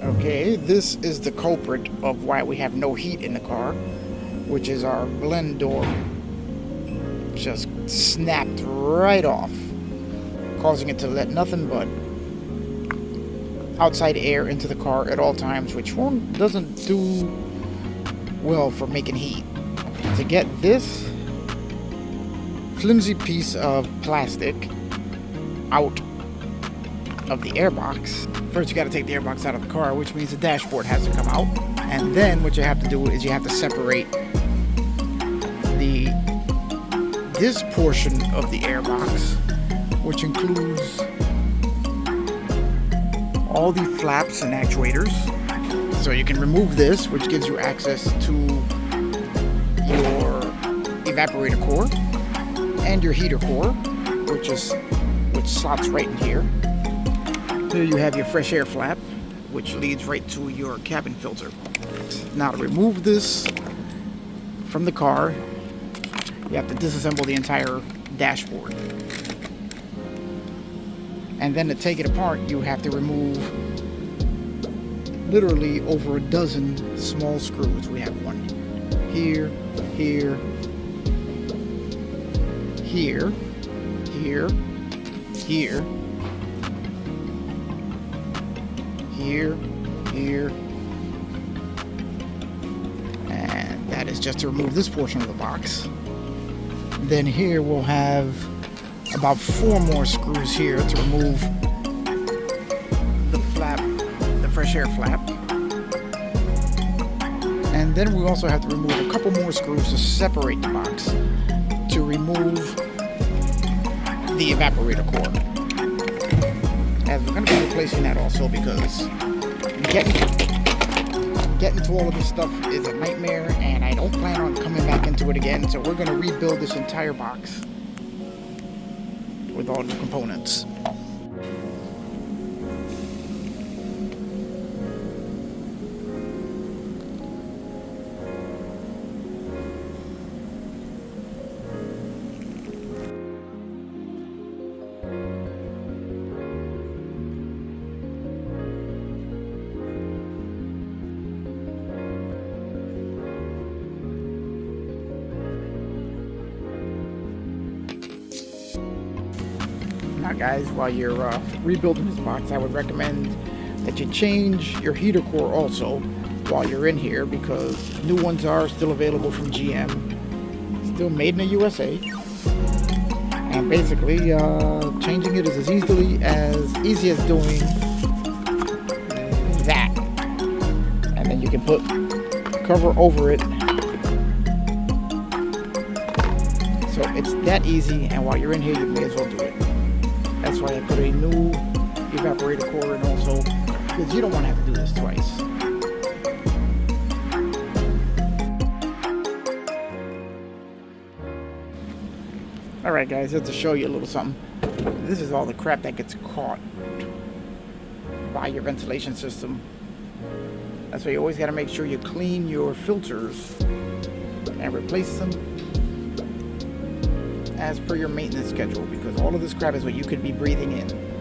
Okay, this is the culprit of why we have no heat in the car, which is our blend door just snapped right off, causing it to let nothing but outside air into the car at all times, which doesn't do well for making heat. To get this flimsy piece of plastic out of the airbox, first you got to take the airbox out of the car, which means the dashboard has to come out, and then what you have to do is you have to separate this portion of the airbox, which includes all the flaps and actuators. So you can remove this, which gives you access to your evaporator core and your heater core, which slots right in here. Here you have your fresh air flap, which leads right to your cabin filter. Now to remove this from the car, you have to disassemble the entire dashboard. And then to take it apart, you have to remove literally over a dozen small screws. We have one here, here, here, here, here, here, here, and that is just to remove this portion of the box. Then here we'll have about 4 more screws here to remove the flap, the fresh air flap. And then we also have to remove a couple more screws to separate the box to remove the evaporator core. As we're going to be replacing that also because getting to all of this stuff is a nightmare, and I don't plan on coming back into it again, so we're going to rebuild this entire box with all new components. Now guys, while you're rebuilding this box, I would recommend that you change your heater core also while you're in here, because new ones are still available from GM, still made in the USA, and basically changing it is as easy as doing that, and then you can put cover over it. So it's that easy, and while you're in here you may as well do it. That's why I put a new evaporator core in also, because you don't want to have to do this twice. Alright guys, just to show you a little something. This is all the crap that gets caught by your ventilation system. That's why you always got to make sure you clean your filters and replace them as per your maintenance schedule, because all of this crap is what you could be breathing in.